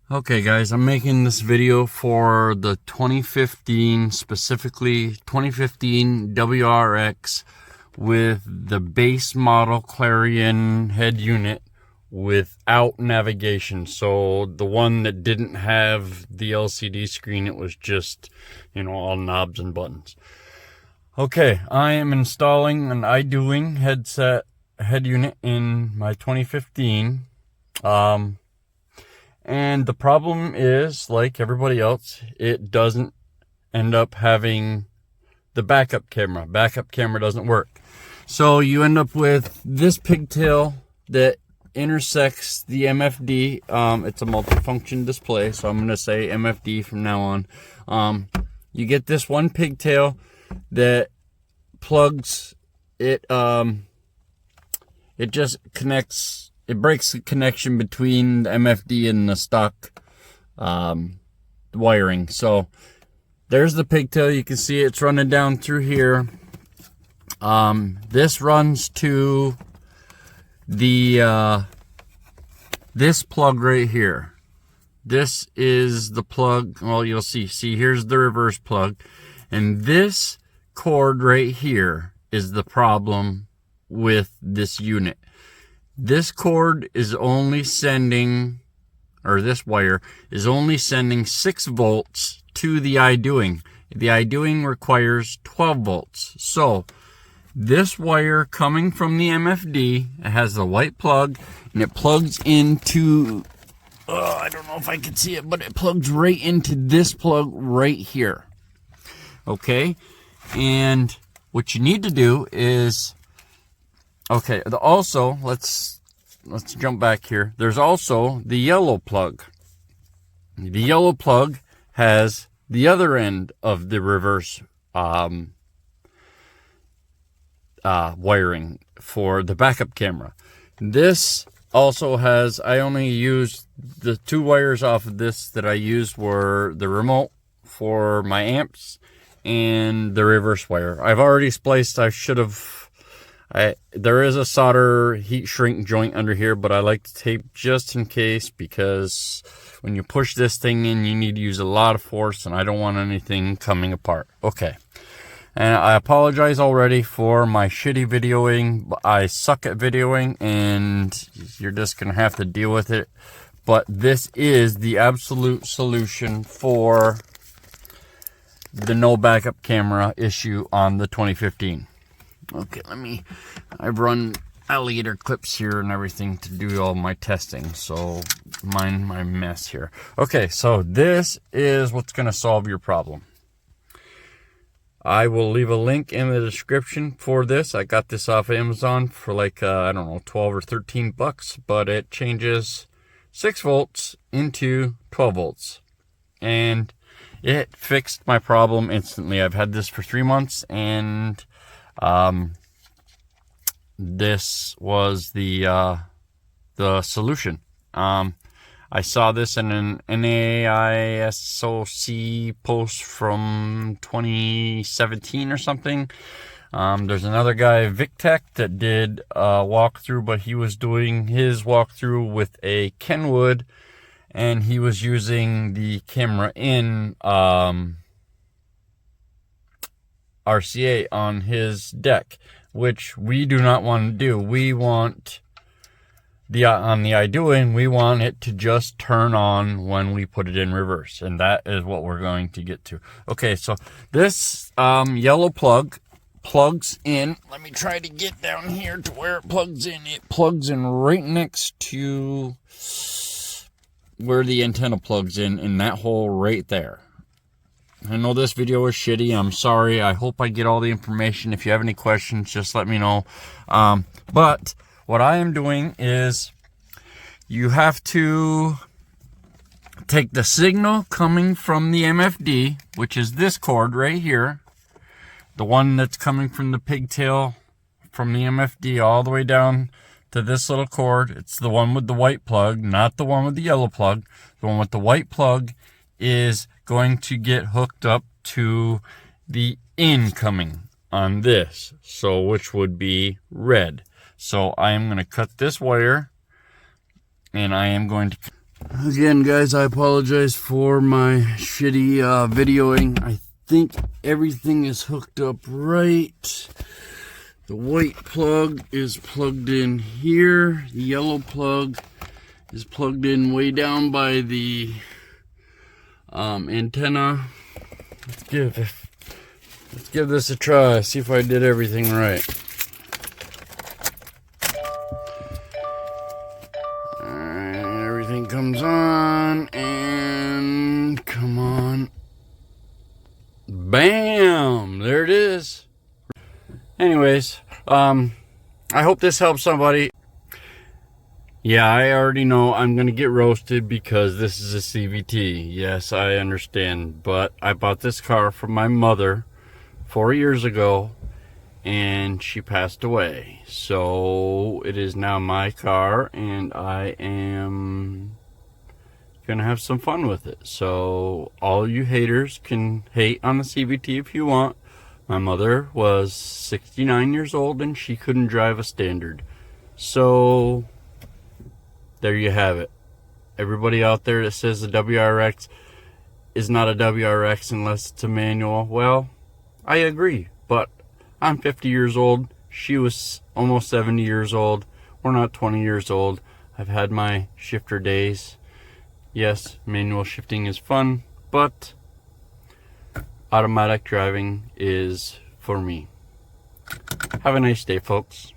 Okay guys, I'm making this video for the 2015, specifically 2015 WRX with the base model Clarion head unit without navigation. So the one that didn't have the LCD screen, it was just, all knobs and buttons. Okay, I am installing an Idoing head unit in my 2015. And the problem is, like everybody else, it doesn't end up having the backup camera. Backup camera doesn't work. So you end up with this pigtail that intersects the MFD. It's a multifunction display, so I'm going to say MFD from now on. You get this one pigtail that plugs it. It just connects. It breaks the connection between the MFD and the stock wiring. So there's the pigtail. You can see it's running down through here. This runs to the this plug right here. This is the plug. Well, you'll see. See, here's the reverse plug, and this cord right here is the problem with this unit. This cord is only sending, or this wire is only sending 6 volts to the Idoing. The Idoing requires 12 volts. So this wire coming from the MFD, it has the white plug, and it plugs into, I don't know if I can see it, but it plugs right into this plug right here. Okay, and what you need to do is, okay, also, let's jump back here. There's also the yellow plug. The yellow plug has the other end of the reverse wiring for the backup camera. This also has, I only used the 2 wires off of this that I used were the remote for my amps and the reverse wire. I've already spliced. There is a solder heat shrink joint under here, but I like to tape just in case, because when you push this thing in, you need to use a lot of force, and I don't want anything coming apart. Okay, and I apologize already for my shitty videoing. I suck at videoing, and you're just gonna have to deal with it. But this is the absolute solution for the no backup camera issue on the 2015. Okay, I've run alligator clips here and everything to do all my testing, so mind my mess here. Okay, so this is what's going to solve your problem. I will leave a link in the description for this. I got this off Amazon for like, I don't know, 12 or 13 bucks, but it changes 6 volts into 12 volts. And it fixed my problem instantly. I've had this for 3 months, and this was the solution. I saw this in an NAISOC post from 2017 or something. There's another guy, VicTech, that did a walkthrough, but he was doing his walkthrough with a Kenwood, and he was using the camera in RCA on his deck, which we do not want to do. We want on the Idoing, we want it to just turn on when we put it in reverse, and that is what we're going to get to. Okay, so this yellow plug plugs in. Let me try to get down here to where it plugs in. It plugs in right next to where the antenna plugs in that hole right there. I know this video is shitty. I'm sorry. I hope I get all the information. If you have any questions, just let me know. But what I am doing is, you have to take the signal coming from the MFD, which is this cord right here, the one that's coming from the pigtail from the MFD all the way down to this little cord. It's the one with the white plug, not the one with the yellow plug. The one with the white plug is going to get hooked up to the incoming on this, so which would be red. So I am going to cut this wire, and I am going to Again, guys, I apologize for my shitty videoing. I think everything is hooked up right. The white plug is plugged in here. The yellow plug is plugged in way down by the antenna. Let's give this a try. See if I did everything right. Alright, everything comes on and come on. Bam! There it is. Anyways, I hope this helps somebody. Yeah, I already know I'm going to get roasted because this is a CVT. Yes, I understand. But I bought this car from my mother 4 years ago, and she passed away. So it is now my car, and I am going to have some fun with it. So all you haters can hate on the CVT if you want. My mother was 69 years old, and she couldn't drive a standard. So there you have it. Everybody out there that says the WRX is not a WRX unless it's a manual, well, I agree. But I'm 50 years old. She was almost 70 years old. We're not 20 years old. I've had my shifter days. Yes, manual shifting is fun, but automatic driving is for me. Have a nice day, folks.